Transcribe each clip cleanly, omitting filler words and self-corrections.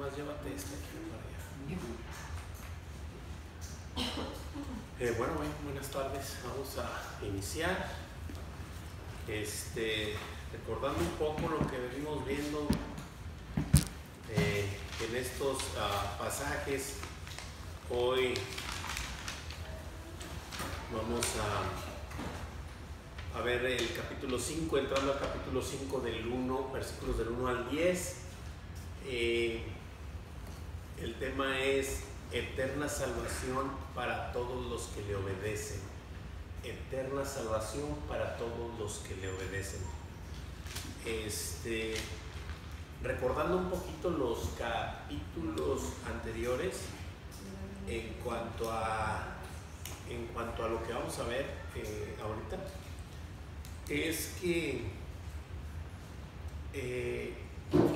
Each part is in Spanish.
nomás llévate esta aquí para allá. Bueno, buenas tardes. Vamos a iniciar. Recordando un poco lo que venimos viendo en estos pasajes. Hoy vamos a ver el capítulo 5, entrando al capítulo 5 versículos del 1 al 10. El tema es eterna salvación para todos los que le obedecen. Eterna salvación para todos los que le obedecen. Recordando un poquito los capítulos anteriores en cuanto a lo que vamos a ver ahorita, es que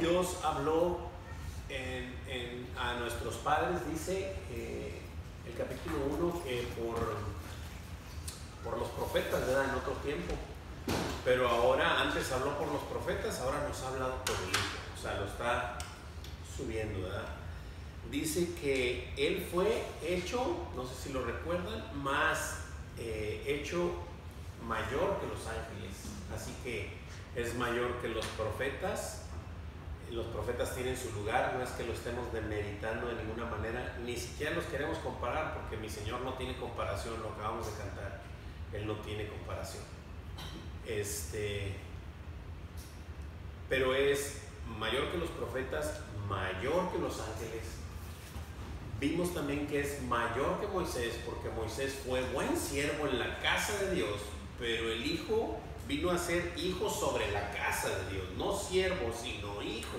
Dios habló a nuestros padres, dice el capítulo 1, que por los profetas, ¿verdad? En otro tiempo, pero ahora, antes habló por los profetas, ahora nos ha hablado por el Hijo, o sea, lo está subiendo, ¿verdad? Dice que Él fue hecho, no sé si lo recuerdan, hecho mayor que los ángeles, así que es mayor que los profetas. Los profetas tienen su lugar, no es que lo estemos demeritando de ninguna manera, ni siquiera los queremos comparar, porque mi Señor no tiene comparación, lo acabamos de cantar, Él no tiene comparación. Pero es mayor que los profetas, mayor que los ángeles. Vimos también que es mayor que Moisés, porque Moisés fue buen siervo en la casa de Dios, pero el Hijo vino a ser hijo sobre la casa de Dios, no siervo, sino hijo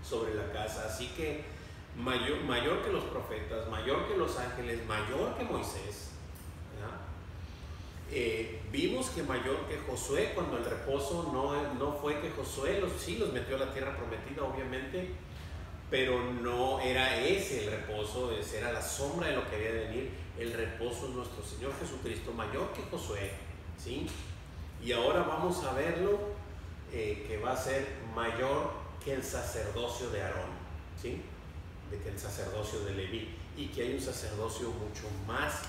sobre la casa. Así que mayor que los profetas, mayor que los ángeles, mayor que Moisés, ¿verdad? Vimos que mayor que Josué, cuando el reposo no fue que Josué sí los metió a la tierra prometida, obviamente, pero no era ese el reposo, era la sombra de lo que había de venir. El reposo es nuestro Señor Jesucristo, mayor que Josué, ¿sí? Y ahora vamos a verlo, que va a ser mayor que el sacerdocio de Aarón, ¿sí? De que el sacerdocio de Leví, y que hay un sacerdocio mucho más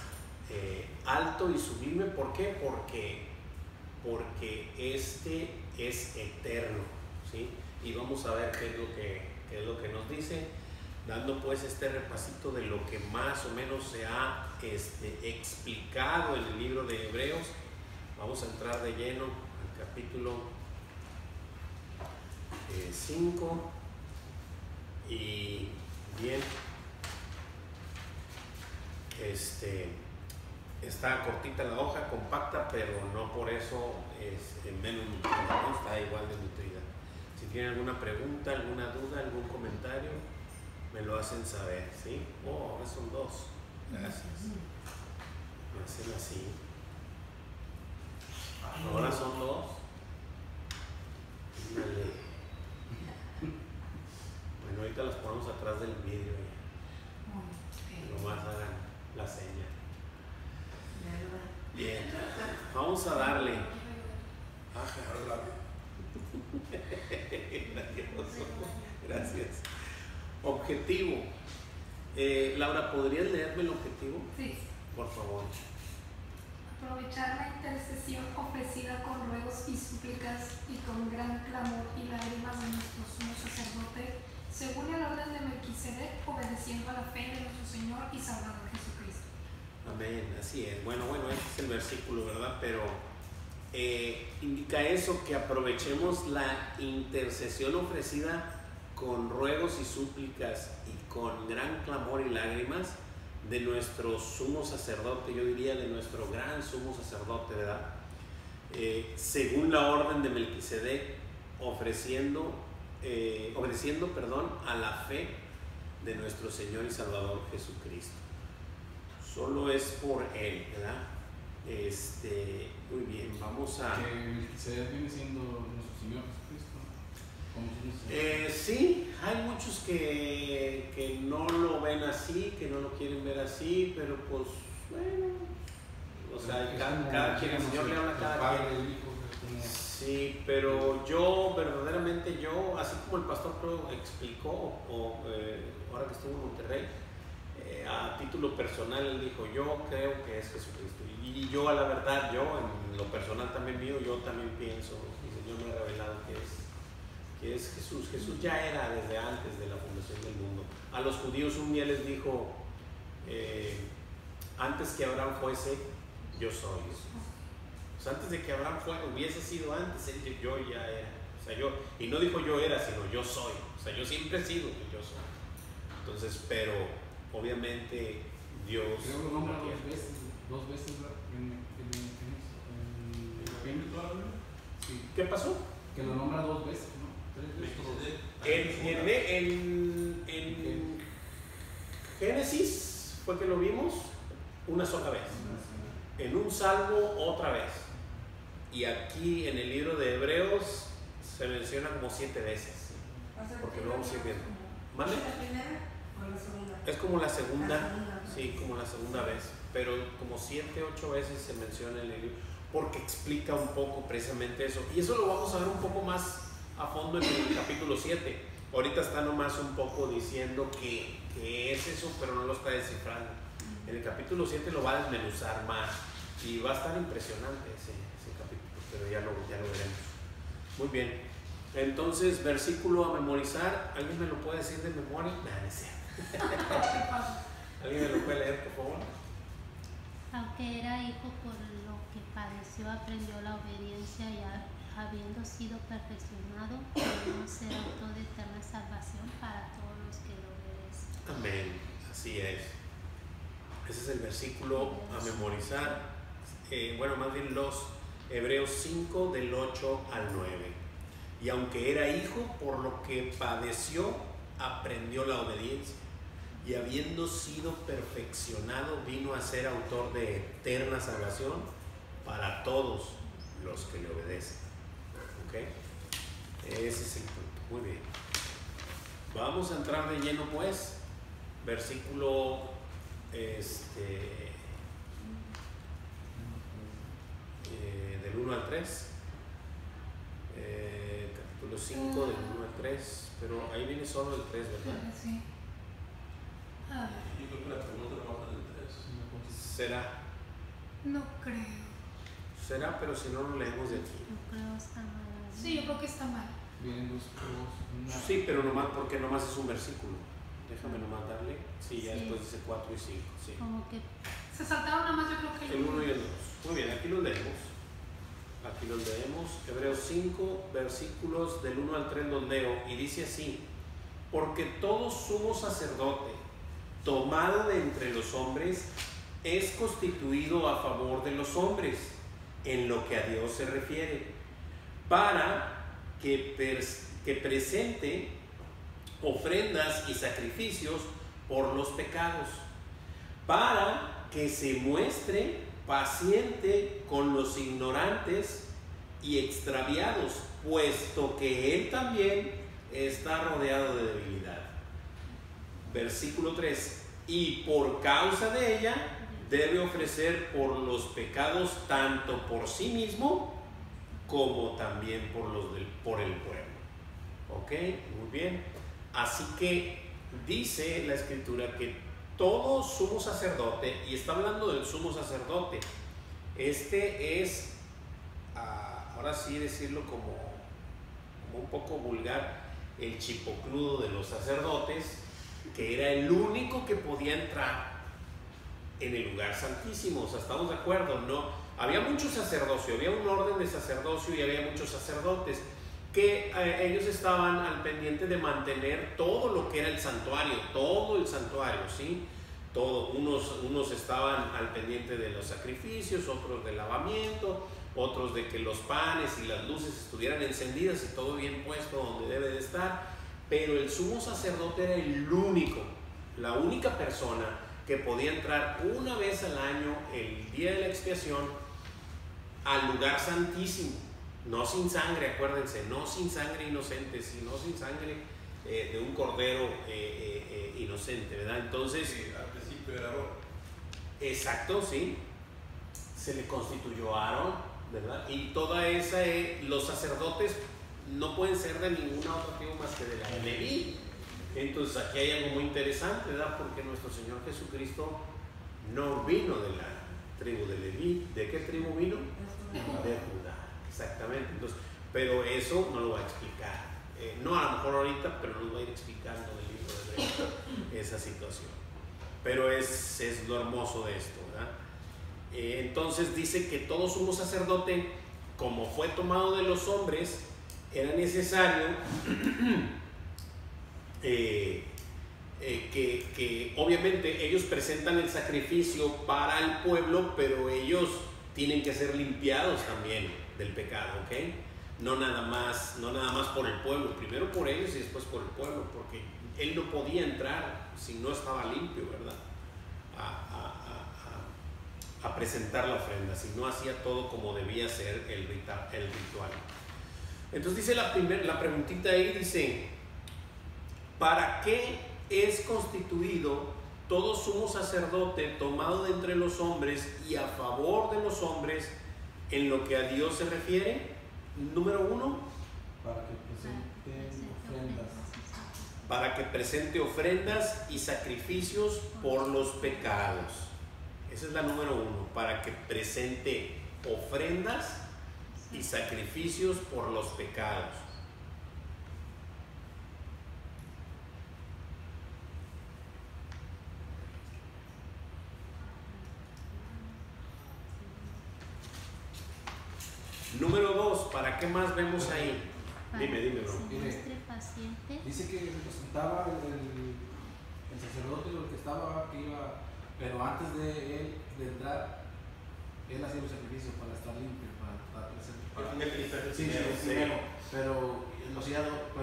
alto y sublime. ¿Por qué? Porque este es eterno, ¿sí? Y vamos a ver qué es lo que nos dice, dando pues este repasito de lo que más o menos se ha explicado en el libro de Hebreos. Vamos a entrar de lleno al capítulo 5 y bien, está cortita la hoja, compacta, pero no por eso es menos nutrida, ¿no? Está igual de nutrida. Si tienen alguna pregunta, alguna duda, algún comentario, me lo hacen saber, ¿sí? Ahora son dos. Gracias. Me hacen así. Ahora son dos. Dale. Bueno, ahorita los ponemos atrás del vidrio ya. Nomás hagan la seña. Bien, vamos a darle. Gracias. Objetivo. Laura, ¿podrías leerme el objetivo? Sí. Por favor. Aprovechar la intercesión ofrecida con ruegos y súplicas y con gran clamor y lágrimas de nuestro sumo sacerdote, según el orden de Melquisedec, obedeciendo a la fe de nuestro Señor y Salvador Jesucristo. Amén, así es. Bueno, este es el versículo, ¿verdad? Pero indica eso, que aprovechemos la intercesión ofrecida con ruegos y súplicas y con gran clamor y lágrimas de nuestro sumo sacerdote, yo diría de nuestro gran sumo sacerdote, ¿verdad? Según la orden de Melquisedec, obedeciendo a la fe de nuestro Señor y Salvador Jesucristo. Solo es por Él, ¿verdad? Muy bien, vamos a... Que Melquisedec viene siendo nuestro Señor Jesucristo. Sí, hay muchos que no lo ven así, que no lo quieren ver así, pero pues bueno, o sea, cada quien, el Señor le habla a cada quien. Sí, pero yo verdaderamente, así como el pastor Pro explicó, ahora que estuvo en Monterrey, a título personal él dijo, yo creo que es Jesucristo. Y yo a la verdad, yo en lo personal también mío, yo también pienso, el Señor me ha revelado que es Jesús. Jesús ya era desde antes de la fundación del mundo. A los judíos un día les dijo, antes que Abraham fuese, yo soy. O sea, antes de que Abraham hubiese sido antes, él dijo, yo ya era. O sea, y no dijo yo era, sino yo soy. O sea, yo siempre he sido que yo soy. Entonces, pero obviamente Dios... Creo que lo nombra dos veces en toda la Biblia. Sí. ¿Qué pasó? Que lo nombra dos veces, ¿no? Tres veces. En Génesis fue que lo vimos una sola vez. En un salmo otra vez. Y aquí en el libro de Hebreos se menciona como 7 veces. Porque lo vamos a ir viendo. ¿Vale? ¿La primera o la segunda? Es como la segunda, La segunda. sí, como la segunda vez. Pero como 7, 8 veces se menciona en el libro. Porque explica un poco precisamente eso. Y eso lo vamos a ver un poco más a fondo en el capítulo 7. Ahorita está nomás un poco diciendo que es eso, pero no lo está descifrando. En el capítulo 7 lo va a desmenuzar más. Y va a estar impresionante ese capítulo, pero ya lo veremos. Muy bien. Entonces, versículo a memorizar. ¿Alguien me lo puede decir de memoria? No sé. ¿Alguien me lo puede leer, por favor? Aunque era hijo, por lo que padeció, aprendió la obediencia y habiendo sido perfeccionado, no ser autor de eterna salvación para todos los que lo obedecen. Amén. Así es. Ese es el versículo a memorizar. Bueno, más bien los Hebreos 5 del 8 al 9. Y aunque era hijo, por lo que padeció, aprendió la obediencia. Y habiendo sido perfeccionado, vino a ser autor de eterna salvación para todos los que le obedecen. ¿Ok? Ese es el punto. Muy bien. Vamos a entrar de lleno pues. Versículo del 1 al 3. Capítulo 5 del 1 al 3. Pero ahí viene solo el 3, ¿verdad? Sí. A ver, Yo creo que la pregunta no baja del 3. Será, no creo. pero si no, lo leemos de aquí. Yo creo está mal. Sí, yo creo que está mal. Vienen dos. Sí, pero nomás porque nomás es un versículo. Déjame nomás darle. Sí, ya Sí. después dice 4 y 5. Sí. Como que Se saltaron nada más, yo creo que El 1 y el 2. Muy bien, aquí los leemos. Aquí los leemos. Hebreos 5, versículos del 1 al 3 los leo. Y dice así: porque todo sumo sacerdote, tomado de entre los hombres, es constituido a favor de los hombres, en lo que a Dios se refiere, para que presente ofrendas y sacrificios por los pecados, para que se muestre paciente con los ignorantes y extraviados, puesto que él también está rodeado de debilidad. Versículo 3: y por causa de ella debe ofrecer por los pecados tanto por sí mismo como también por el pueblo. ¿Ok? Muy bien. Así que dice la escritura que todo sumo sacerdote, y está hablando del sumo sacerdote, este es, ahora sí decirlo como un poco vulgar, el chipocludo de los sacerdotes, que era el único que podía entrar en el lugar santísimo. O sea, ¿estamos de acuerdo? No, había mucho sacerdocio, había un orden de sacerdocio y había muchos sacerdotes que ellos estaban al pendiente de mantener todo lo que era el santuario, todo el santuario, ¿sí? Todo. Unos estaban al pendiente de los sacrificios, otros del lavamiento, otros de que los panes y las luces estuvieran encendidas y todo bien puesto donde debe de estar. Pero el sumo sacerdote era el único, la única persona que podía entrar una vez al año, el día de la expiación, al lugar santísimo. No sin sangre, acuérdense, no sin sangre inocente, sino sin sangre de un cordero inocente, ¿verdad? Entonces, Sí, al principio era Aarón. exacto, sí. Se le constituyó a Aarón, ¿verdad? Y toda esa, los sacerdotes no pueden ser de ninguna otra tribu más que de la de Leví. Entonces aquí hay algo muy interesante, ¿verdad? Porque nuestro Señor Jesucristo no vino de la tribu de Leví. ¿De qué tribu vino? De Judá, exactamente. Entonces, pero eso no lo va a explicar. No a lo mejor ahorita, pero nos va a ir explicando el libro de Hebreos esa situación. Pero es lo hermoso de esto, ¿verdad? Entonces dice que todo sumo sacerdote, como fue tomado de los hombres, era necesario que obviamente ellos presentan el sacrificio para el pueblo, pero ellos tienen que ser limpiados también del pecado, ¿ok? No nada más por el pueblo, primero por ellos y después por el pueblo, porque él no podía entrar si no estaba limpio, ¿verdad? A presentar la ofrenda, si no hacía todo como debía ser el ritual. Entonces dice la preguntita ahí, dice, ¿para qué es constituido todo sumo sacerdote tomado de entre los hombres y a favor de los hombres en lo que a Dios se refiere? Número 1, para que presente ofrendas. Para que presente ofrendas y sacrificios por los pecados. Esa es la número 1, para que presente ofrendas y sacrificios por los pecados. Número 2, ¿para qué más vemos ahí? Dime, bro. Dice que se presentaba el sacerdote, lo que estaba, que iba, pero antes de él de entrar, él hacía un sacrificio para estar limpio, para presentar. Sí, primero, pero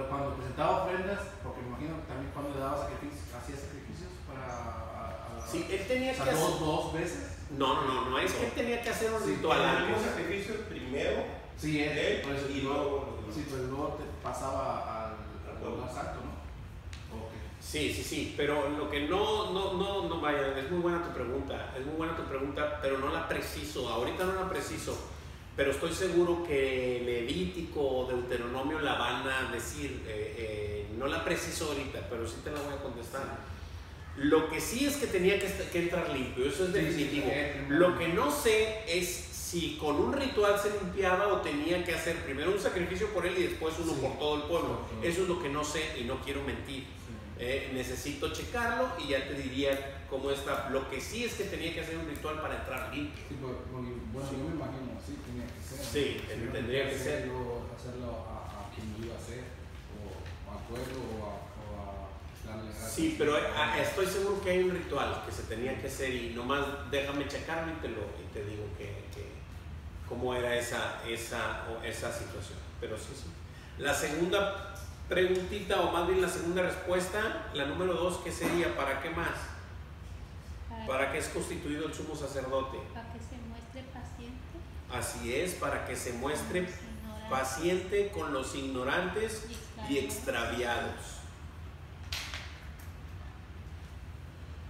cuando presentaba ofrendas, porque me imagino que también cuando le daba sacrificios, hacía sacrificios para sí, él tenía que hacer dos veces. No, es que él tenía que hacer un ritual antes. Un sacrificio primero, sí, él, pues, y luego. Sí, pero luego te pasaba al lugar santo, ¿no? Okay. Sí, pero lo que no vaya, es muy buena tu pregunta, pero no la preciso, ahorita no la preciso, pero estoy seguro que Levítico o Deuteronomio la van a decir, no la preciso ahorita, pero sí te la voy a contestar. Lo que sí es que tenía que entrar limpio, eso es definitivo. Lo que no sé es si con un ritual se limpiaba o tenía que hacer primero un sacrificio por él y después uno por todo el pueblo. Eso es lo que no sé y no quiero mentir. Necesito checarlo y ya te diría cómo está. Lo que sí es que tenía que hacer un ritual para entrar limpio. Sí, bueno, yo me imagino, sí, tenía que ser. Sí, tendría que ser. Hacerlo a quien lo iba a hacer, o al pueblo, o a darle gracias. Sí, pero estoy seguro que hay un ritual que se tenía que hacer y nomás déjame checarlo y te digo cómo era esa situación. Pero sí. La segunda preguntita, o más bien la segunda respuesta, la número 2, ¿qué sería? ¿Para qué más? ¿Para qué es constituido el sumo sacerdote? Para que se muestre paciente. Así es, para que se muestre paciente con los ignorantes y extraviados.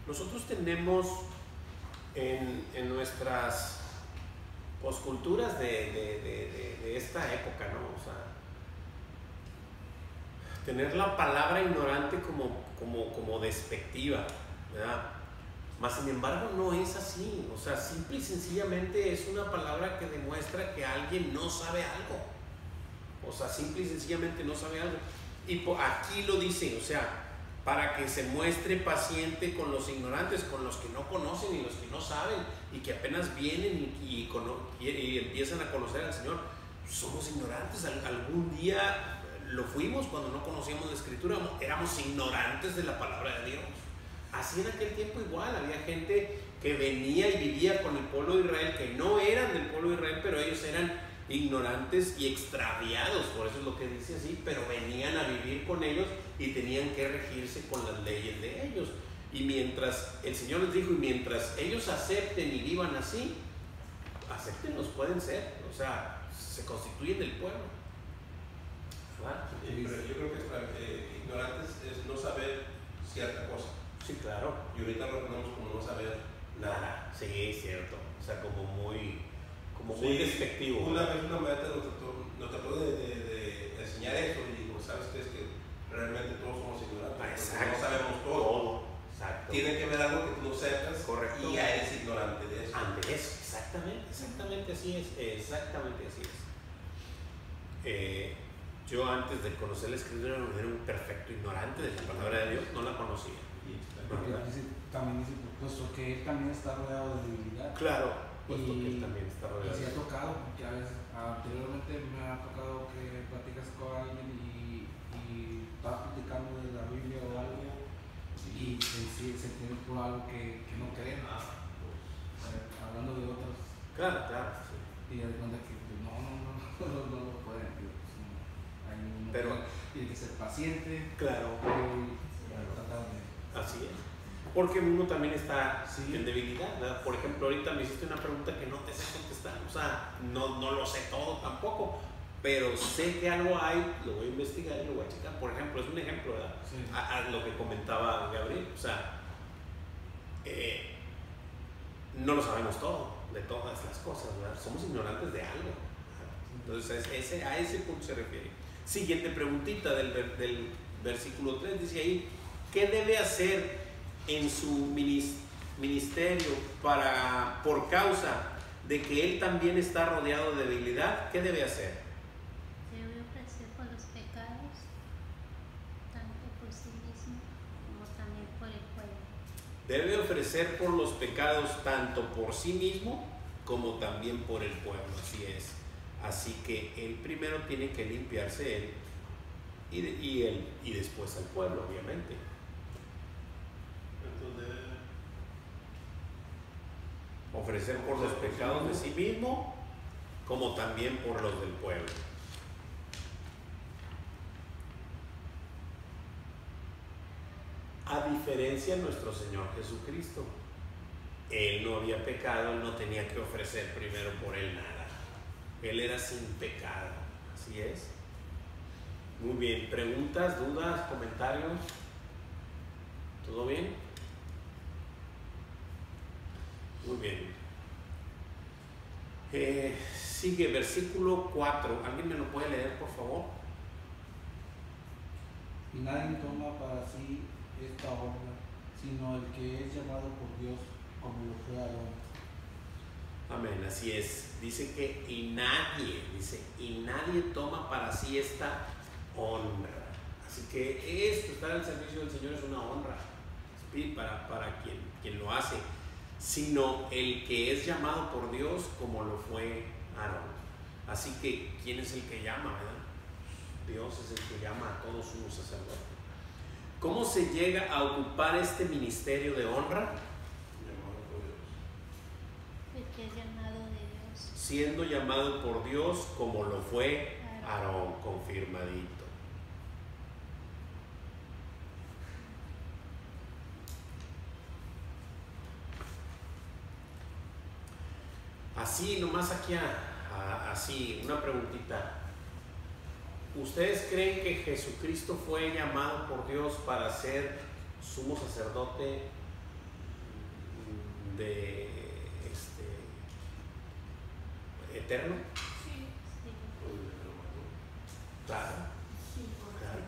Nosotros tenemos en nuestras posculturas de esta época, ¿no? O sea, tener la palabra ignorante como despectiva, ¿verdad? Mas sin embargo no es así, o sea, simple y sencillamente es una palabra que demuestra que alguien no sabe algo, o sea, simple y sencillamente no sabe algo. Y aquí lo dice, o sea, para que se muestre paciente con los ignorantes, con los que no conocen y los que no saben y que apenas vienen y empiezan a conocer al Señor. Somos ignorantes, algún día lo fuimos cuando no conocíamos la Escritura, éramos ignorantes de la palabra de Dios. Así en aquel tiempo igual, había gente que venía y vivía con el pueblo de Israel, que no eran del pueblo de Israel, pero ellos eran ignorantes y extraviados, por eso es lo que dice así, pero venían a vivir con ellos y tenían que regirse con las leyes de ellos. Y mientras el Señor les dijo, y mientras ellos acepten y vivan así, acéptenlos, pueden ser, o sea, se constituyen del pueblo. Pero yo creo que ignorantes es no saber cierta cosa. Sí, claro. Y ahorita lo ponemos como no saber nada. Sí, cierto. O sea, como como muy despectivo. Una vez una maestra nos trató de enseñar eso y dijo, ¿sabes qué? Es que realmente todos somos ignorantes. No sabemos todo. Exacto. Tiene que ver algo que tú no sepas. Correcto. Y ya eres ignorante de eso. Ante eso, exactamente así es. Exactamente así es. Yo antes de conocer la escritura era un perfecto ignorante de la palabra de Dios, no la conocía. Porque también dice, puesto que él también está rodeado de debilidad. Claro, puesto que él también está rodeado. Y sí ha tocado, porque a veces anteriormente me ha tocado que platicas con alguien y estás platicando de la Biblia o algo y se tiene por algo que no creen, hablando de otros. Claro, sí. Y de cuenta que no lo pueden. Pero tiene que ser paciente. Claro. Tratar de... Así es. Porque uno también está en debilidad, ¿verdad? Por ejemplo, ahorita me hiciste una pregunta que no te sé contestar. O sea, no lo sé todo tampoco, pero sé que algo hay, lo voy a investigar y lo voy a checar. Por ejemplo, es un ejemplo, ¿verdad? Sí. A lo que comentaba Gabriel. O sea, no lo sabemos todo, de todas las cosas, ¿verdad? Somos ignorantes de algo, ¿verdad? Entonces, a ese punto se refiere. Siguiente preguntita del versículo 3, dice ahí, ¿qué debe hacer en su ministerio por causa de que él también está rodeado de debilidad? ¿Qué debe hacer? Debe ofrecer por los pecados, tanto por sí mismo como también por el pueblo. Debe ofrecer por los pecados tanto por sí mismo como también por el pueblo, así es. Así que él primero tiene que limpiarse él y después al pueblo, obviamente. Entonces, Ofrecer por los pecados de sí mismo como también por los del pueblo. A diferencia de nuestro Señor Jesucristo, Él no había pecado, Él no tenía que ofrecer primero por Él nada. Él era sin pecado, así es. Muy bien, preguntas, dudas, comentarios. ¿Todo bien? Muy bien. Sigue versículo 4. ¿Alguien me lo puede leer, por favor? Y nadie toma para sí esta obra, sino el que es llamado por Dios, como lo fue Aarón. Amén, así es. Dice que y nadie toma para sí esta honra. Así que esto, estar al servicio del Señor, es una honra para quien lo hace, sino el que es llamado por Dios, como lo fue Aarón. Así que, ¿quién es el que llama, verdad? Dios es el que llama a todos sus sacerdotes. ¿Cómo se llega a ocupar este ministerio de honra? Que es llamado de Dios. Siendo llamado por Dios como lo fue Aarón, confirmadito. Así, nomás aquí, así, una preguntita. ¿Ustedes creen que Jesucristo fue llamado por Dios para ser sumo sacerdote de eterno? Sí. Claro, Sí, claro.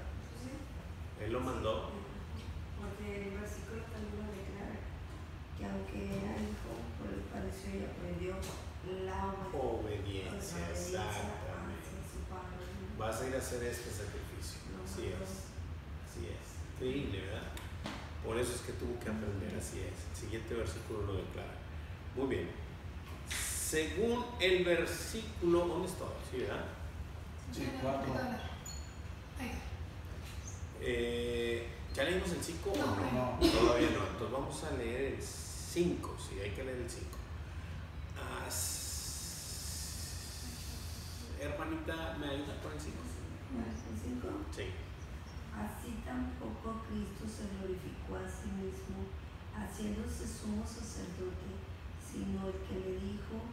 Él lo mandó. porque el versículo también lo declara que aunque era hijo, por el padeció y aprendió la Obediencia, exactamente. hacia su padre. Vas a ir a hacer este sacrificio. Así es. Increíble, ¿verdad? Por eso es que tuvo que aprender, así es. El siguiente versículo lo declara. Muy bien. Según el versículo, ¿dónde está? ¿Sí, verdad? Sí, 4. ¿Ya leímos el 5 o no? No. Todavía no. Entonces vamos a leer el 5. Sí, hay que leer el 5. Hermanita, ¿me ayuda con el 5? Sí. Así tampoco Cristo se glorificó a sí mismo, haciéndose sumo sacerdote, sino el que le dijo,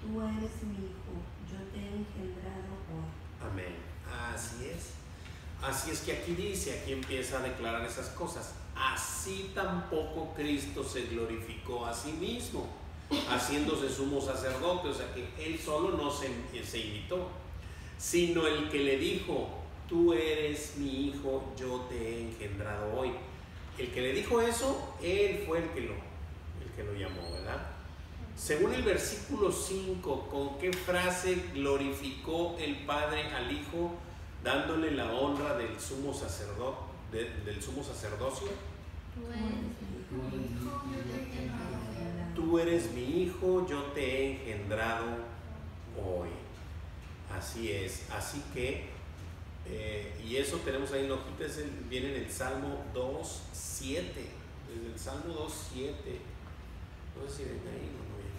tú eres mi hijo, yo te he engendrado hoy. Amén. Así es. Así es que aquí empieza a declarar esas cosas. Así tampoco Cristo se glorificó a sí mismo, haciéndose sumo sacerdote. O sea que él solo no se imitó, sino el que le dijo: tú eres mi hijo, yo te he engendrado hoy. El que le dijo eso, él fue el que lo llamó, ¿verdad? Según el versículo 5, ¿con qué frase glorificó el Padre al Hijo, dándole la honra del sumo sacerdocio? Tú eres mi hijo, yo te he engendrado hoy. Así es. Así que, y eso tenemos ahí en la hojita, viene en el Salmo 2.7. Desde el Salmo 2.7. No sé si ven ahí o no viene.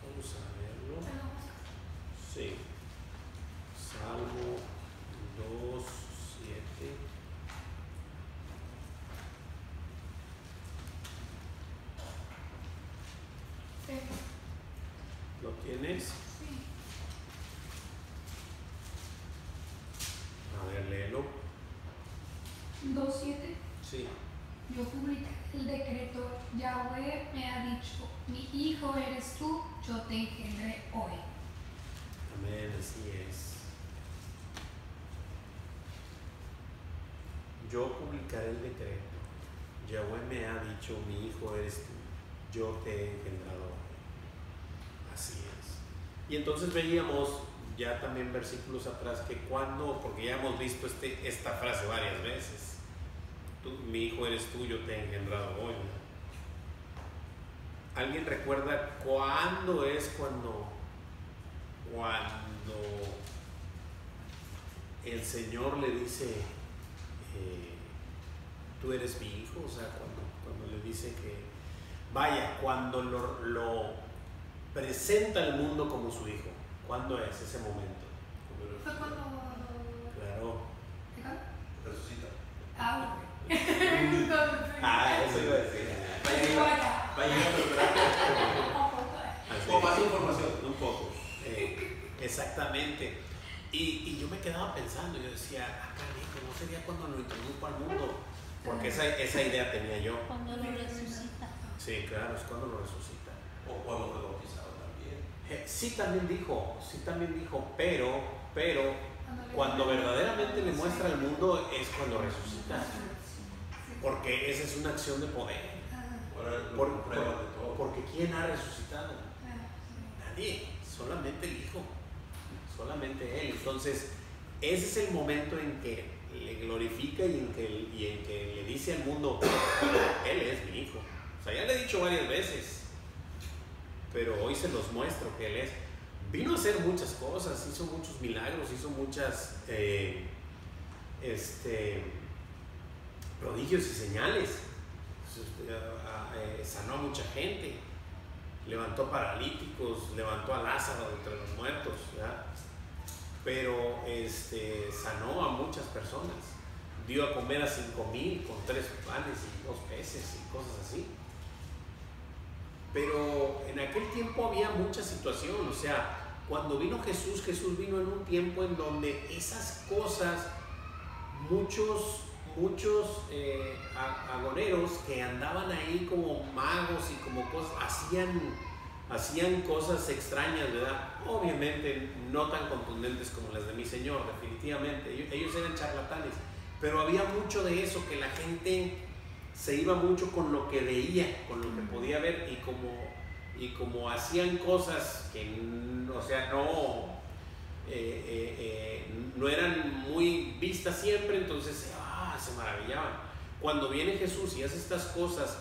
Vamos a verlo. Sí. Salmo 2.7. Sí. ¿Lo tienes? Sí. A ver, léelo. 2.7. Sí. Yo publiqué el decreto: Yahweh me ha dicho, mi hijo eres tú, yo te engendré hoy. Amén, así es. Yo publicaré el decreto. Yahweh me ha dicho, mi hijo eres tú, yo te he engendrado hoy. Así es. Y entonces veíamos ya también versículos atrás que cuando, porque ya hemos visto esta frase varias veces: mi hijo eres tú, yo te he engendrado hoy, ¿no? ¿Alguien recuerda cuándo es cuando el Señor le dice tú eres mi hijo? O sea, cuando le dice que, vaya, cuando lo presenta al mundo como su hijo. ¿Cuándo es ese momento? Fue cuando... Claro. Resucita. Eso iba a decir. O más información. Un poco. Exactamente. Y yo me quedaba pensando, yo decía, carajo, ¿no sería cuando lo introduzco al mundo? Porque esa idea tenía yo. Cuando lo resucita. Sí, claro, es cuando lo resucita. O cuando fue bautizado también. Sí también dijo, pero cuando verdaderamente le muestra al mundo es cuando resucita. Porque esa es una acción de poder. Porque ¿quién ha resucitado? Nadie, solamente el Hijo, solamente Él. Entonces, ese es el momento en que le glorifica y en que le dice al mundo: Él es mi Hijo. O sea, ya le he dicho varias veces, pero hoy se los muestro que Él es. Vino a hacer muchas cosas, hizo muchos milagros, hizo muchas prodigios y señales. Sanó a mucha gente, levantó paralíticos, levantó a Lázaro de entre los muertos, ¿verdad? Pero sanó a muchas personas, dio a comer a 5,000 con 3 panes y 2 peces y cosas así. Pero en aquel tiempo había mucha situación. O sea, cuando vino Jesús vino en un tiempo en donde esas cosas, muchos agoreros que andaban ahí como magos y como cosas, hacían cosas extrañas, ¿verdad? Obviamente no tan contundentes como las de mi Señor, definitivamente. Ellos eran charlatanes, pero había mucho de eso, que la gente se iba mucho con lo que veía, con lo que podía ver, y como hacían cosas que, o sea, no eran muy vistas siempre, entonces se maravillaban. Cuando viene Jesús y hace estas cosas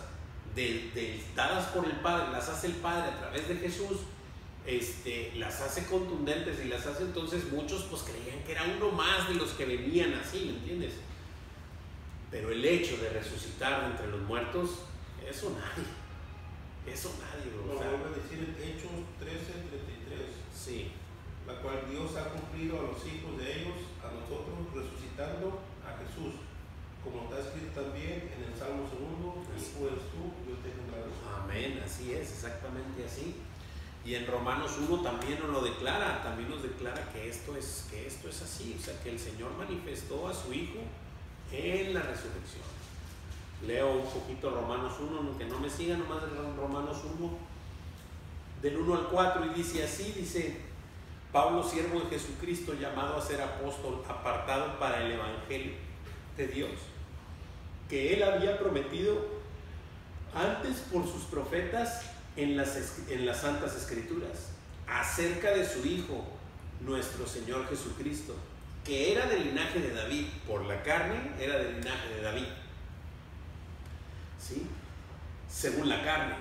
dadas por el Padre, las hace el Padre a través de Jesús, las hace contundentes y las hace, entonces muchos pues creían que era uno más de los que venían así, ¿me entiendes? Pero el hecho de resucitar entre los muertos, eso nadie. Lo vuelve a decir en Hechos 13:33. Sí. La cual Dios ha cumplido a los hijos de ellos, a nosotros, resucitando a Jesús. Como está escrito también en el Salmo 2, hijo eres tú, yo te he engendrado. Amén, así es, exactamente así. Y en Romanos 1 también nos declara que esto es así. O sea, que el Señor manifestó a su Hijo en la resurrección. Leo un poquito Romanos 1, aunque no me sigan, nomás en Romanos 1. del 1 al 4, y dice así, dice: Pablo, siervo de Jesucristo, llamado a ser apóstol, apartado para el evangelio de Dios, que él había prometido antes por sus profetas en las santas escrituras, acerca de su Hijo, nuestro Señor Jesucristo, que era del linaje de David, por la carne era del linaje de David, ¿sí? Según la carne,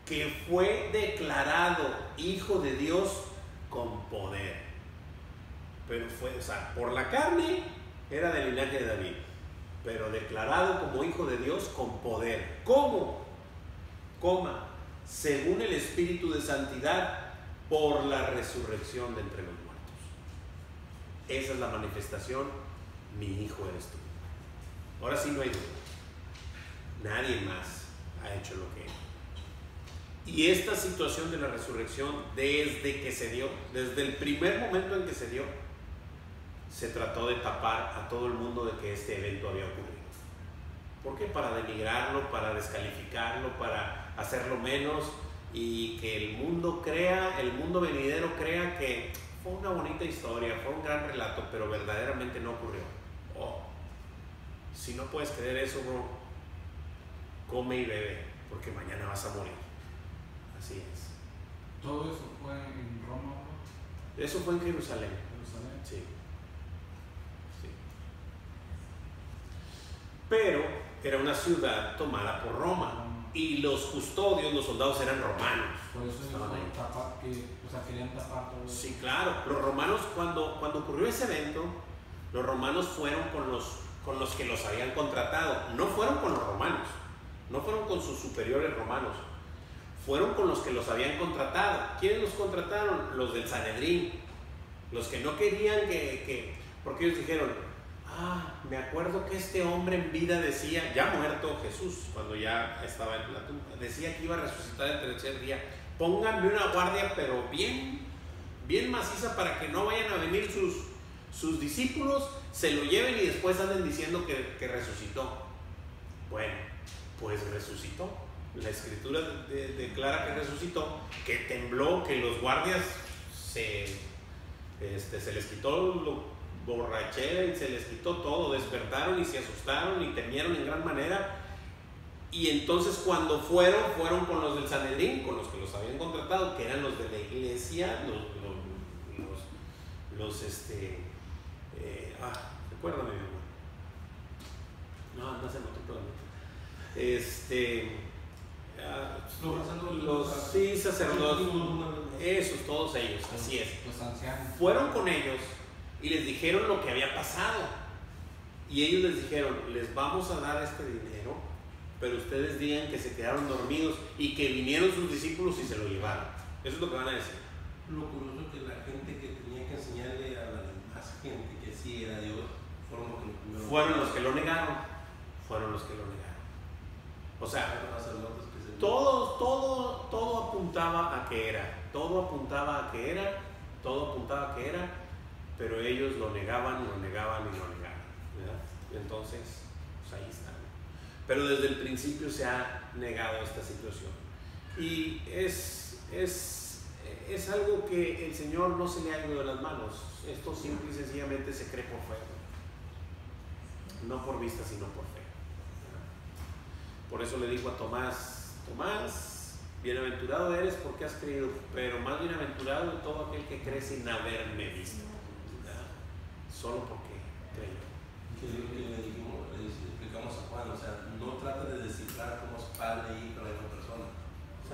que fue declarado Hijo de Dios con poder. Pero fue, o sea, por la carne era del linaje de David, pero declarado como Hijo de Dios con poder. ¿Cómo? Coma, según el Espíritu de Santidad, por la resurrección de entre los muertos. Esa es la manifestación: mi hijo eres tú. Ahora sí no hay duda. Nadie más ha hecho lo que él. Y esta situación de la resurrección, desde que se dio, desde el primer momento en que se dio, se trató de tapar a todo el mundo de que este evento había ocurrido. ¿Por qué? Para denigrarlo, para descalificarlo, para hacerlo menos, y que el mundo venidero crea que fue una bonita historia, fue un gran relato, pero verdaderamente no ocurrió. Oh, si no puedes creer eso, bro, come y bebe, porque mañana vas a morir. Así es. ¿Todo eso fue en Roma? Eso fue en Jerusalén. ¿Jerusalén? Sí. Sí. Pero era una ciudad tomada por Roma, y los custodios, los soldados, eran romanos. Por eso querían tapar todo eso. Sí, claro. Los romanos, cuando ocurrió ese evento, los romanos fueron con los que los habían contratado. No fueron con los romanos, no fueron con sus superiores romanos, fueron con los que los habían contratado. ¿Quiénes los contrataron? Los del Sanedrín, los que no querían porque ellos dijeron: me acuerdo que este hombre en vida decía, ya muerto Jesús, cuando ya estaba en la tumba, decía que iba a resucitar el tercer día. Pónganme una guardia, pero bien maciza, para que no vayan a venir sus discípulos, se lo lleven y después anden diciendo que resucitó. Bueno, pues resucitó. La escritura declara que resucitó, que tembló, que los guardias se les quitó lo borrachera y se les quitó todo, despertaron y se asustaron y temieron en gran manera. Y entonces cuando fueron con los del Sanedrín, con los que los habían contratado, que eran los de la iglesia, recuérdame, mi amor. No se notó todo. Sí, sacerdotes, esos, todos ellos, así es. Los ancianos. Fueron con ellos y les dijeron lo que había pasado. Y ellos les dijeron: les vamos a dar este dinero, pero ustedes digan que se quedaron dormidos y que vinieron sus discípulos y se lo llevaron. Eso es lo que van a decir. Lo curioso es que la gente que tenía que enseñarle a la demás gente que sí era Dios, fueron los que lo negaron. O sea, todo apuntaba a que era. Todo apuntaba a que era. Pero ellos lo negaban, ¿verdad? Entonces, pues ahí está. Pero desde el principio se ha negado esta situación. Y es algo que el Señor no se le ha ido de las manos. Esto simple y sencillamente se cree por fe. No por vista, sino por fe. Por eso le dijo a Tomás: bienaventurado eres porque has creído, pero más bienaventurado de todo aquel que cree sin haberme visto. Solo porque creyó. Le explicamos a Juan, o sea, no trata de descifrar cómo es padre e hijo de una persona,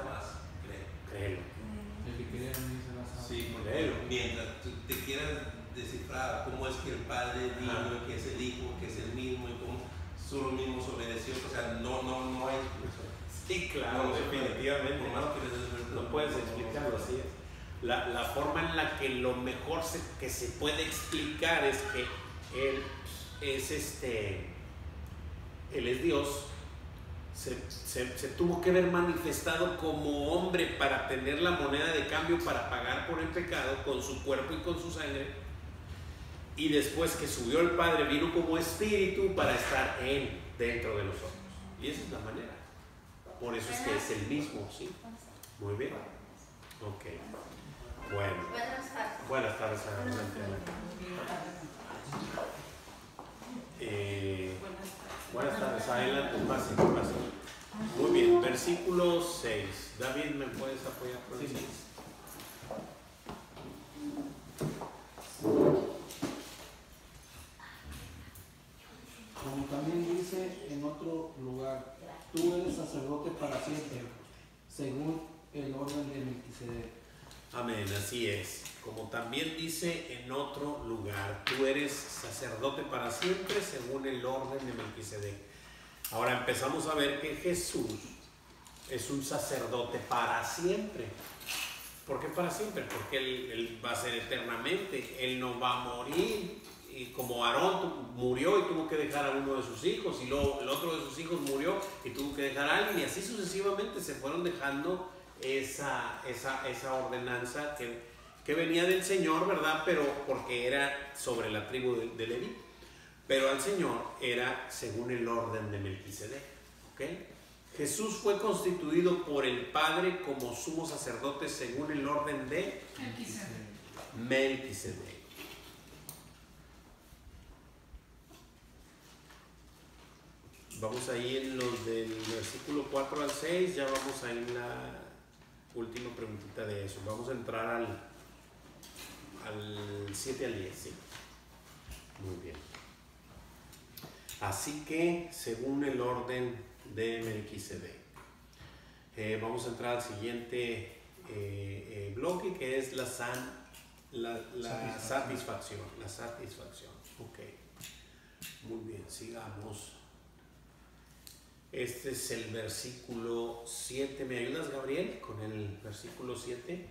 más créelo. El que quería venir se la sabe. Sí, mientras te quieras descifrar cómo es que el padre vino, que es el hijo, que es el mismo, y cómo son los mismos obedeció, o sea, no hay. Sí, claro, definitivamente. No puedes explicarlo así. La forma en la que lo mejor que se puede explicar es que Él es Dios. Se tuvo que ver manifestado como hombre para tener la moneda de cambio para pagar por el pecado con su cuerpo y con su sangre. Y después que subió el Padre, vino como espíritu para estar dentro de nosotros. Y esa es la manera. Por eso es que es el mismo, ¿sí? Muy bien. Ok. Bueno. Buenas tardes. Buenas tardes. Adelante. Pase. Muy bien. Versículo 6. David, ¿me puedes apoyar por el 6? Como también dice en otro lugar, tú eres sacerdote para siempre, según el orden de Melquisedec. Amén, así es. Como también dice en otro lugar, tú eres sacerdote para siempre, según el orden de Melquisedec. Ahora empezamos a ver que Jesús es un sacerdote para siempre. ¿Por qué para siempre? Porque él va a ser eternamente. Él no va a morir. Y como Aarón murió y tuvo que dejar a uno de sus hijos, y luego el otro de sus hijos murió y tuvo que dejar a alguien, y así sucesivamente se fueron dejando esa ordenanza que venía del Señor, ¿verdad? Pero porque era sobre la tribu de Leví. Pero al Señor era según el orden de Melquisedec. ¿Ok? Jesús fue constituido por el Padre como sumo sacerdote según el orden de Melquisedec. Vamos ahí en los del versículo 4 al 6, ya vamos ahí en la última preguntita de eso. Vamos a entrar al 7 al 10, sí. Muy bien. Así que, según el orden de Melquisedec. Vamos a entrar al siguiente bloque, que es la satisfacción. La satisfacción. Ok. Muy bien, sigamos. Este es el versículo 7. ¿Me ayudas, Gabriel, con el versículo 7?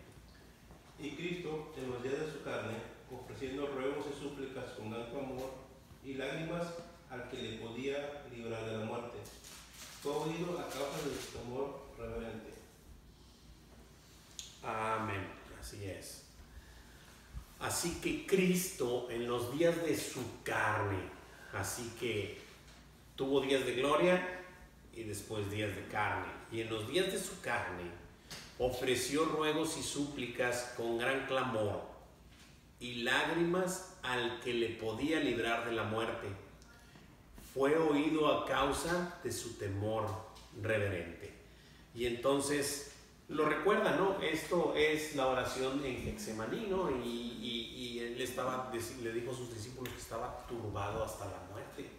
Y Cristo, en los días de su carne, ofreciendo ruegos y súplicas con gran clamor y lágrimas al que le podía librar de la muerte, fue oído a causa de su temor reverente. Amén, así es. Así que Cristo, en los días de su carne, así que tuvo días de gloria y después días de carne, y en los días de su carne ofreció ruegos y súplicas con gran clamor y lágrimas al que le podía librar de la muerte. Fue oído a causa de su temor reverente. Y entonces lo recuerda, ¿no? Esto es la oración en Getsemaní, ¿no? Y él le dijo a sus discípulos que estaba turbado hasta la muerte.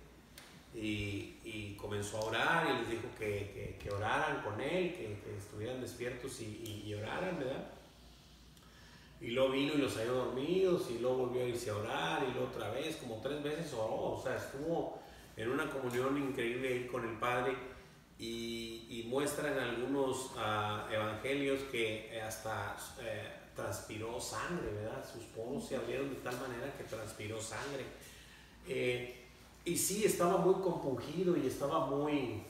Y comenzó a orar y les dijo que oraran con él, que estuvieran despiertos y oraran, ¿verdad? Y luego vino y los halló dormidos, y luego volvió a irse a orar, y luego otra vez, como 3 veces oró. O sea, estuvo en una comunión increíble ahí con el Padre, y muestran algunos evangelios que hasta transpiró sangre, ¿verdad? Sus poros se abrieron de tal manera que transpiró sangre. Y sí, estaba muy compungido y estaba muy,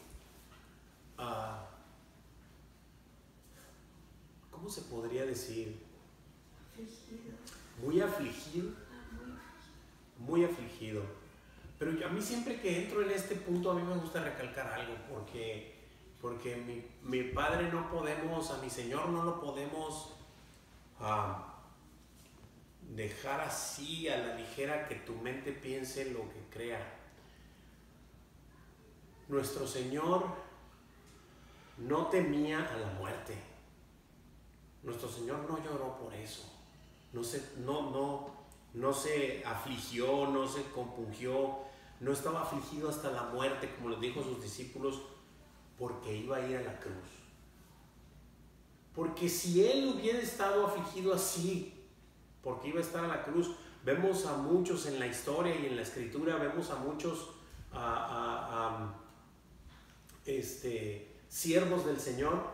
¿cómo se podría decir? Muy afligido. Muy afligido. Pero a mí siempre que entro en este punto, a mí me gusta recalcar algo, porque mi Padre no podemos, a mi Señor no lo podemos dejar así a la ligera, que tu mente piense lo que crea. Nuestro Señor no temía a la muerte. Nuestro Señor no lloró por eso. No se afligió, no se compungió, no estaba afligido hasta la muerte, como les dijo a sus discípulos, porque iba a ir a la cruz. Porque si Él hubiera estado afligido así, porque iba a estar a la cruz, vemos a muchos en la historia y en la Escritura, vemos a muchos siervos del Señor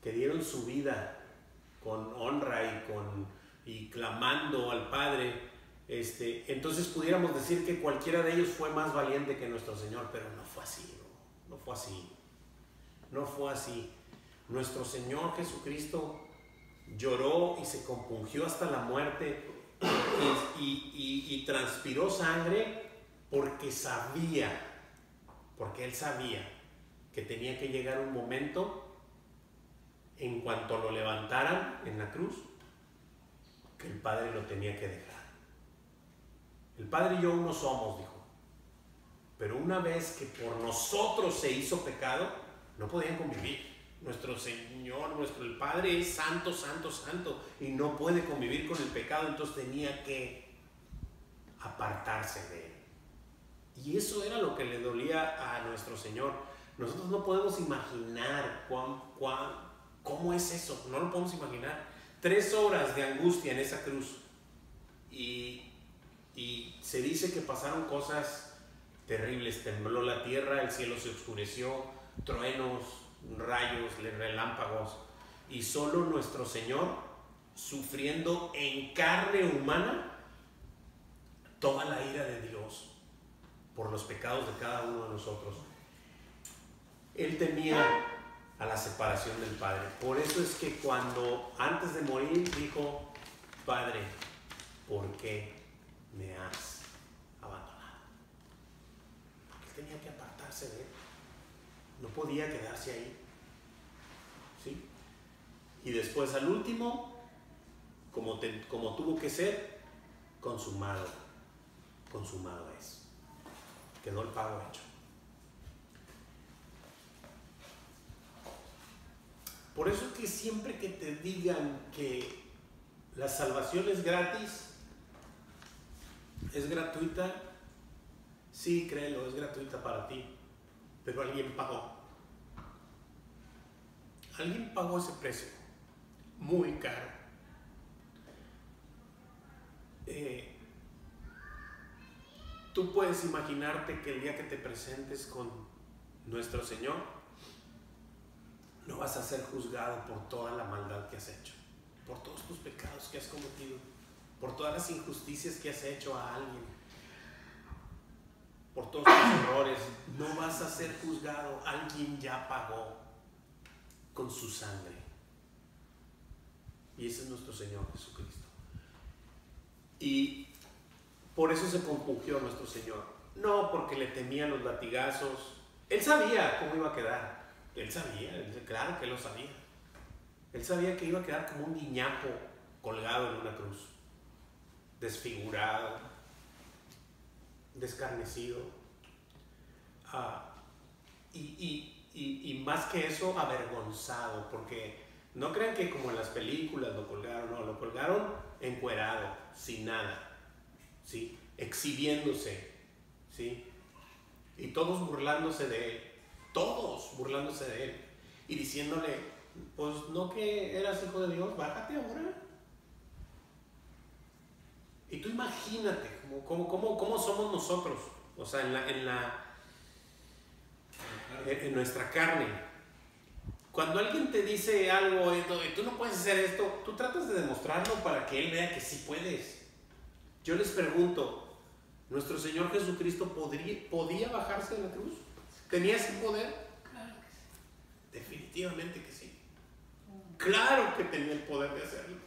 que dieron su vida con honra y clamando al Padre. Entonces pudiéramos decir que cualquiera de ellos fue más valiente que nuestro Señor, pero no fue así, no fue así. No fue así. Nuestro Señor Jesucristo lloró y se compungió hasta la muerte y transpiró sangre porque Él sabía que tenía que llegar un momento en cuanto lo levantaran en la cruz, que el Padre lo tenía que dejar. El Padre y yo uno somos, dijo. Pero una vez que por nosotros se hizo pecado, no podían convivir. Nuestro Señor, el Padre es santo, santo, santo, y no puede convivir con el pecado, entonces tenía que apartarse de él. Y eso era lo que le dolía a nuestro Señor. Nosotros no podemos imaginar cómo es eso, no lo podemos imaginar. 3 horas de angustia en esa cruz, y se dice que pasaron cosas terribles. Tembló la tierra, el cielo se oscureció, truenos, rayos, relámpagos, y solo nuestro Señor, sufriendo en carne humana toda la ira de Dios por los pecados de cada uno de nosotros. Él temía a la separación del Padre. Por eso es que cuando antes de morir dijo: Padre, ¿por qué me has abandonado? Porque él tenía que apartarse de él. No podía quedarse ahí. ¿Sí? Y después, al último, como tuvo que ser, consumado. Consumado es. Quedó el pago hecho. Por eso es que siempre que te digan que la salvación es gratis, es gratuita, sí, créelo, es gratuita para ti, pero alguien pagó. Alguien pagó ese precio, muy caro. Tú puedes imaginarte que el día que te presentes con nuestro Señor, no vas a ser juzgado por toda la maldad que has hecho, por todos tus pecados que has cometido, por todas las injusticias que has hecho a alguien, por todos tus errores. No vas a ser juzgado. Alguien ya pagó con su sangre, y ese es nuestro Señor Jesucristo. Y por eso se compungió nuestro Señor, no porque le temía los latigazos. Él sabía cómo iba a quedar. Él sabía, claro que lo sabía. Él sabía que iba a quedar como un guiñapo colgado en una cruz, desfigurado, descarnecido, y más que eso, avergonzado, porque no crean que como en las películas lo colgaron. No, lo colgaron encuerado, sin nada, ¿sí? Exhibiéndose, ¿sí? Y todos burlándose de él. Todos burlándose de él y diciéndole: pues no que eras hijo de Dios, bájate ahora. Y tú imagínate cómo somos nosotros, o sea, en nuestra carne. Cuando alguien te dice algo, tú no puedes hacer esto, tú tratas de demostrarlo para que él vea que sí puedes. Yo les pregunto, ¿nuestro Señor Jesucristo podía bajarse de la cruz? ¿Tenía ese poder? Claro que sí. Definitivamente que sí. Claro que tenía el poder de hacerlo.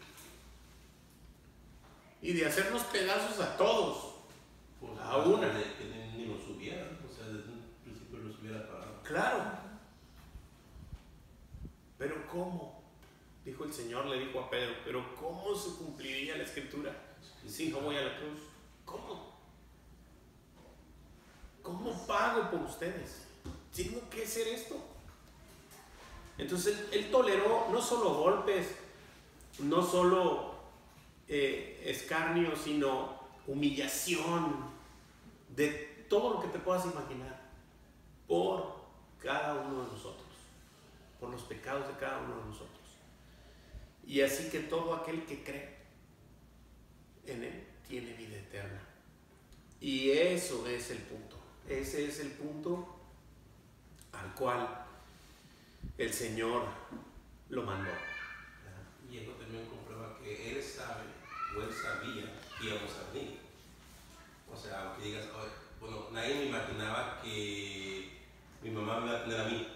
Y de hacernos pedazos a todos. Pues a una. Que ni los hubieran, o sea, desde un principio los hubiera pagado. Claro. Pero ¿cómo? Dijo el Señor, le dijo a Pedro, pero ¿cómo se cumpliría la Escritura? Y sí, yo voy a la cruz. ¿Cómo? ¿Cómo pago por ustedes? Tengo que hacer esto. Entonces él toleró no solo golpes, no solo escarnio, sino humillación, de todo lo que te puedas imaginar, por cada uno de nosotros, por los pecados de cada uno de nosotros. Y así que todo aquel que cree en él tiene vida eterna. Y eso es el punto. Ese es el punto al cual el Señor lo mandó. Y eso también comprueba que Él sabe, o Él sabía que íbamos a venir. O sea, aunque digas, bueno, nadie me imaginaba que mi mamá me iba a tener a mí,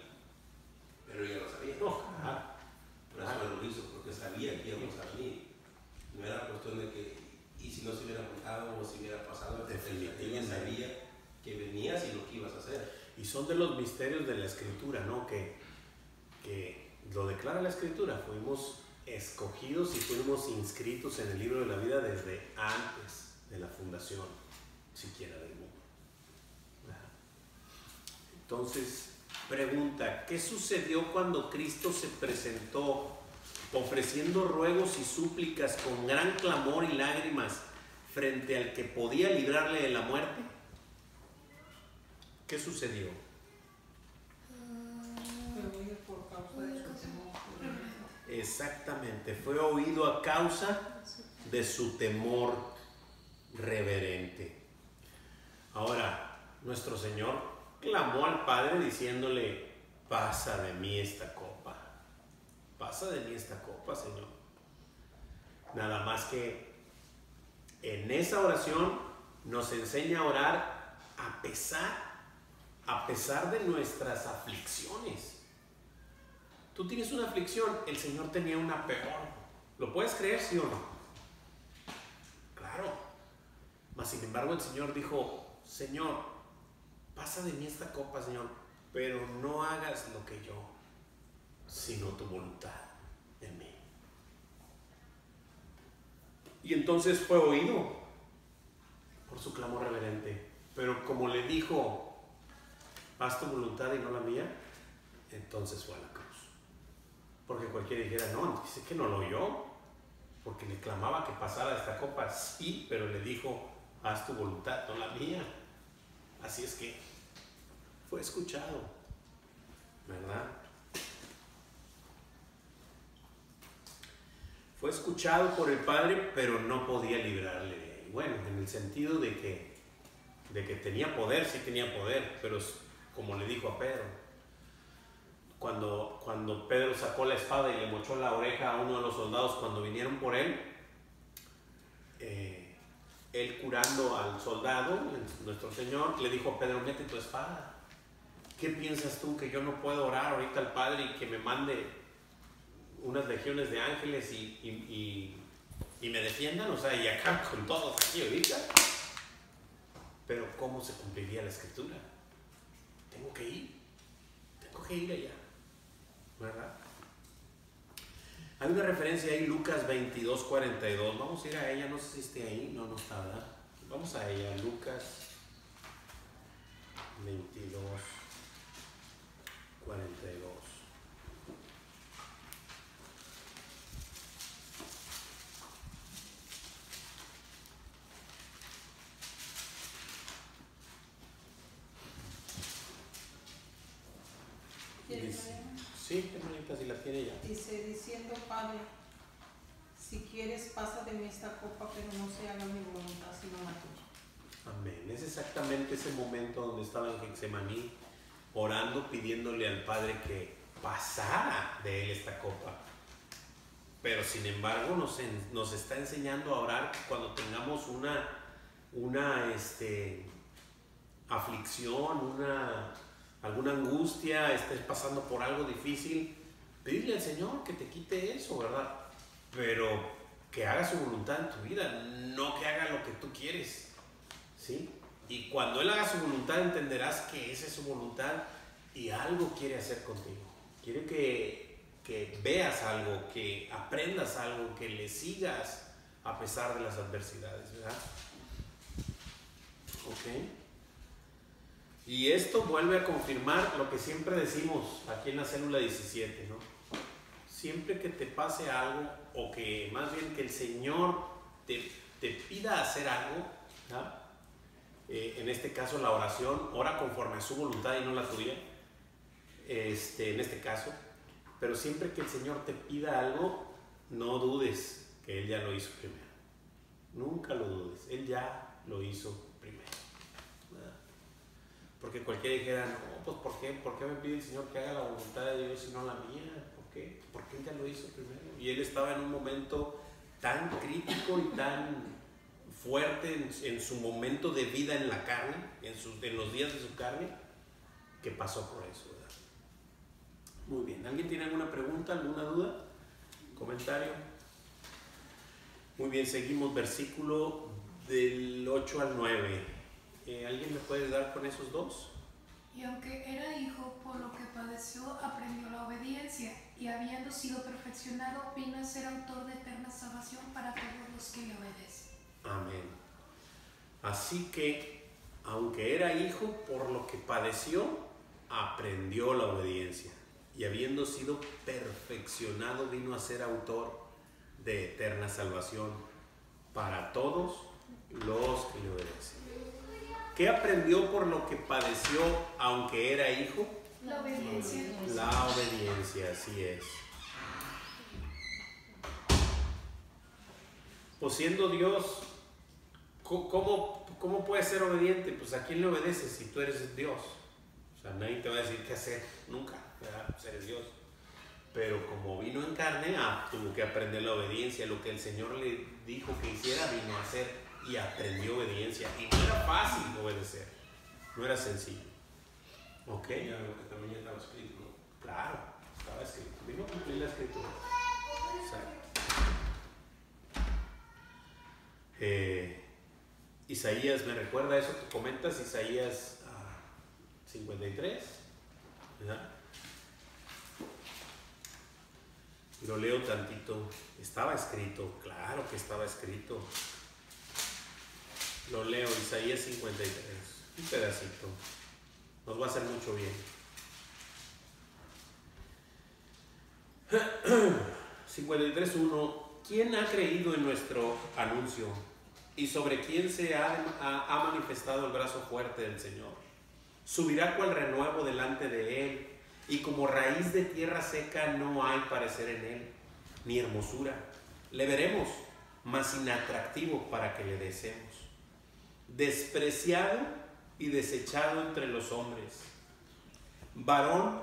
pero ella lo sabía. No, Por eso lo hizo, porque sabía que íbamos a venir. No era cuestión de que, y si no se hubiera contado o si hubiera pasado, ella sabía que venías y lo que ibas a hacer. Y son de los misterios de la Escritura, ¿no? Que lo declara la Escritura, fuimos escogidos y fuimos inscritos en el libro de la vida desde antes de la fundación siquiera del mundo. Entonces, pregunta, ¿qué sucedió cuando Cristo se presentó ofreciendo ruegos y súplicas con gran clamor y lágrimas frente al que podía librarle de la muerte? ¿Qué sucedió? Por causa de su temor. Exactamente, fue oído a causa de su temor reverente. Ahora, nuestro Señor clamó al Padre diciéndole: pasa de mí esta copa. Pasa de mí esta copa, Señor. Nada más que en esa oración nos enseña a orar a pesar de nuestras aflicciones. Tú tienes una aflicción, el Señor tenía una peor. ¿Lo puedes creer, sí o no? Claro. Mas sin embargo el Señor dijo: Señor, pasa de mí esta copa, Señor, pero no hagas lo que yo, sino tu voluntad en mí. Y entonces fue oído por su clamor reverente. Pero como le dijo: haz tu voluntad y no la mía, entonces fue a la cruz. Porque cualquiera dijera: no, dice que no lo oyó, porque le clamaba que pasara esta copa. Sí, pero le dijo: haz tu voluntad, no la mía. Así es que fue escuchado, ¿verdad? Fue escuchado por el Padre, pero no podía librarle de él. Bueno, en el sentido de que tenía poder, sí tenía poder, pero como le dijo a Pedro, cuando Pedro sacó la espada y le mochó la oreja a uno de los soldados cuando vinieron por él, él curando al soldado, nuestro Señor, le dijo a Pedro: mete tu espada. ¿Qué piensas tú, que yo no puedo orar ahorita al Padre y que me mande unas legiones de ángeles y me defiendan? O sea, y acá con todos aquí ahorita. Pero ¿cómo se cumpliría la Escritura? Tengo que ir allá, ¿verdad? Hay una referencia ahí, Lucas 22:42. Vamos a ir a ella, no sé si esté ahí, no está, ¿verdad? Vamos a ella, Lucas 22:42. Sí, hermanita, si la tiene ya. Dice: diciendo: Padre, si quieres, pasa de mí esta copa, pero no se haga mi voluntad sino la tuya. Amén. Es exactamente ese momento donde estaba en Getsemaní orando, pidiéndole al Padre que pasara de él esta copa. Pero sin embargo nos está enseñando a orar cuando tengamos una aflicción, alguna angustia, estés pasando por algo difícil, pedirle al Señor que te quite eso, ¿verdad? Pero que haga su voluntad en tu vida, no que haga lo que tú quieres, ¿sí? Y cuando Él haga su voluntad, entenderás que esa es su voluntad y algo quiere hacer contigo. Quiere que veas algo, que aprendas algo, que le sigas a pesar de las adversidades, ¿verdad? ¿Ok? Y esto vuelve a confirmar lo que siempre decimos aquí en la célula 17, ¿no? Siempre que te pase algo, o que más bien que el Señor te pida hacer algo, ¿verdad? En este caso la oración, ora conforme a su voluntad y no la tuya, en este caso, pero siempre que el Señor te pida algo, no dudes que Él ya lo hizo primero. Nunca lo dudes, Él ya lo hizo primero. Porque cualquiera dijera: no, pues ¿por qué me pide el Señor que haga la voluntad de Dios y no la mía? ¿Por qué? Porque Él ya lo hizo primero. Y Él estaba en un momento tan crítico y tan fuerte en su momento de vida en la carne, en los días de su carne, que pasó por eso, ¿verdad? Muy bien. ¿Alguien tiene alguna pregunta, alguna duda? ¿Comentario? Muy bien, seguimos versículo del 8 al 9. ¿Alguien me puede dar con esos dos? Y aunque era hijo, por lo que padeció, aprendió la obediencia. obediencia, y habiendo sido perfeccionado, vino a ser autor de eterna salvación para todos los que le obedecen. Amén. Así que, aunque era hijo, por lo que padeció, aprendió la obediencia. Y habiendo sido perfeccionado, vino a ser autor de eterna salvación para todos los que le obedecen. ¿Qué aprendió por lo que padeció, aunque era hijo? La obediencia. La obediencia, así es. Pues siendo Dios, ¿cómo puedes ser obediente? Pues ¿a quién le obedeces si tú eres Dios? O sea, nadie te va a decir qué hacer, nunca, ¿verdad? Pues eres Dios. Pero como vino en carne, tuvo que aprender la obediencia. Lo que el Señor le dijo que hiciera, vino a hacer y aprendió obediencia. Y no era fácil obedecer, no era sencillo. ¿Ok? Y algo que también ya estaba escrito, ¿no? Claro, estaba escrito. Vino a cumplir la escritura. Exacto. Isaías, ¿me recuerda eso que comentas? Isaías 53, ¿verdad? Lo leo tantito. Estaba escrito, claro que estaba escrito. Lo leo, Isaías 53, un pedacito. Nos va a hacer mucho bien. 53:1. ¿Quién ha creído en nuestro anuncio? ¿Y sobre quién se ha manifestado el brazo fuerte del Señor? Subirá cual renuevo delante de él, y como raíz de tierra seca no hay parecer en él, ni hermosura. Le veremos, mas inatractivo para que le deseemos. Despreciado y desechado entre los hombres, varón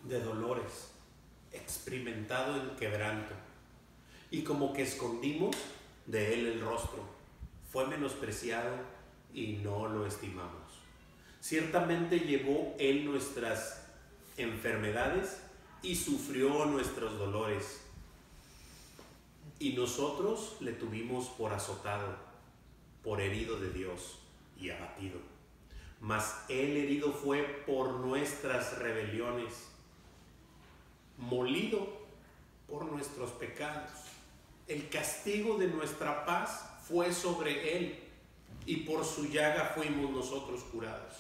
de dolores, experimentado en quebranto, y como que escondimos de él el rostro, fue menospreciado y no lo estimamos. Ciertamente llevó él nuestras enfermedades y sufrió nuestros dolores, y nosotros le tuvimos por azotado, por herido de Dios y abatido. Mas él herido fue por nuestras rebeliones, molido por nuestros pecados. El castigo de nuestra paz fue sobre él, y por su llaga fuimos nosotros curados.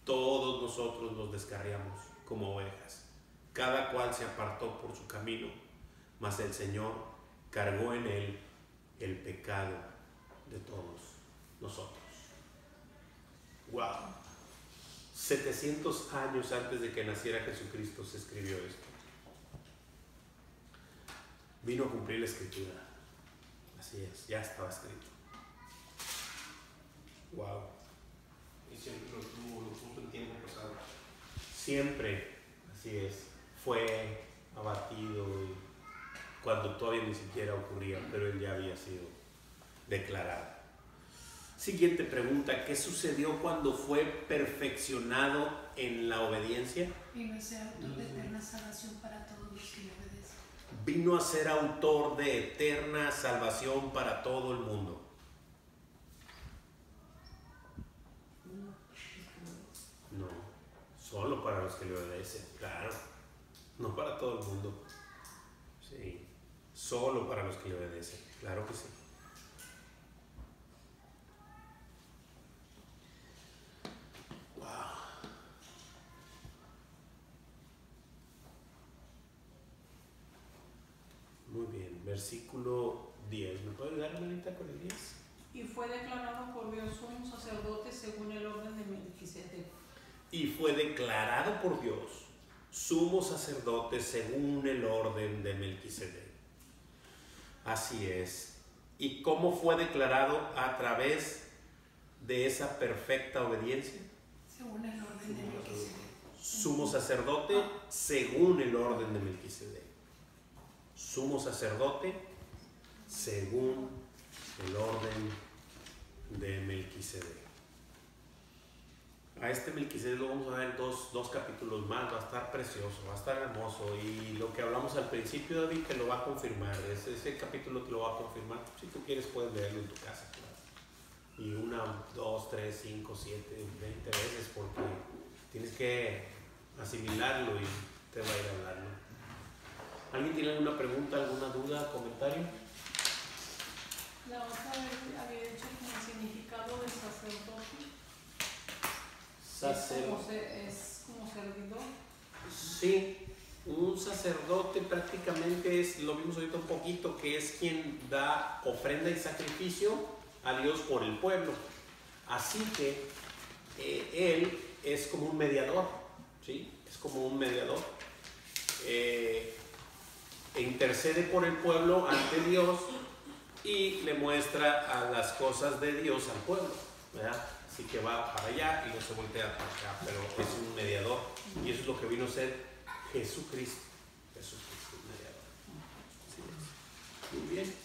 Todos nosotros nos descarriamos como ovejas, cada cual se apartó por su camino, mas el Señor cargó en él el pecado de todos nosotros. Wow. 700 años antes de que naciera Jesucristo se escribió esto. Vino a cumplir la escritura. Así es, ya estaba escrito. Wow. Y siempre lo puso en tiempo pasado. Siempre, así es. Fue abatido cuando todavía ni siquiera ocurría, pero él ya había sido declarado. Siguiente pregunta: ¿qué sucedió cuando fue perfeccionado en la obediencia? Vino a ser autor de eterna salvación para todos los que le obedecen. Vino a ser autor de eterna salvación para todo el mundo. No, solo para los que le obedecen, claro. No para todo el mundo. Sí, solo para los que le obedecen, claro que sí. Muy bien, versículo 10. ¿Me puede ayudar, hermanita, con el 10? Y fue declarado por Dios sumo sacerdote según el orden de Melquisedec. Y fue declarado por Dios sumo sacerdote según el orden de Melquisedec. Así es. ¿Y cómo fue declarado? A través de esa perfecta obediencia. Según el orden de Melquisedec. Sumo sacerdote según el orden de Melquisedec. Sumo sacerdote según el orden de Melquisedec. A este Melquisedec lo vamos a ver dos capítulos más. Va a estar precioso, va a estar hermoso, y lo que hablamos al principio, David, te lo va a confirmar. Ese capítulo te lo va a confirmar. Si tú quieres puedes leerlo en tu casa, claro. Y 1, 2, 3, 5, 7, 20 veces, porque tienes que asimilarlo te va a ir hablando. ¿Alguien tiene alguna pregunta, alguna duda, comentario? La otra vez había dicho como el significado de sacerdote. Es como servidor. Sí, un sacerdote prácticamente es, lo vimos ahorita un poquito, que es quien da ofrenda y sacrificio a Dios por el pueblo. Así que él es como un mediador, ¿sí? Es como un mediador. E intercede por el pueblo ante Dios y le muestra a las cosas de Dios al pueblo, ¿verdad? Así que va para allá y no se voltea para acá, pero es un mediador. Y eso es lo que vino a ser Jesucristo. Jesucristo, un mediador. Así es. Muy bien.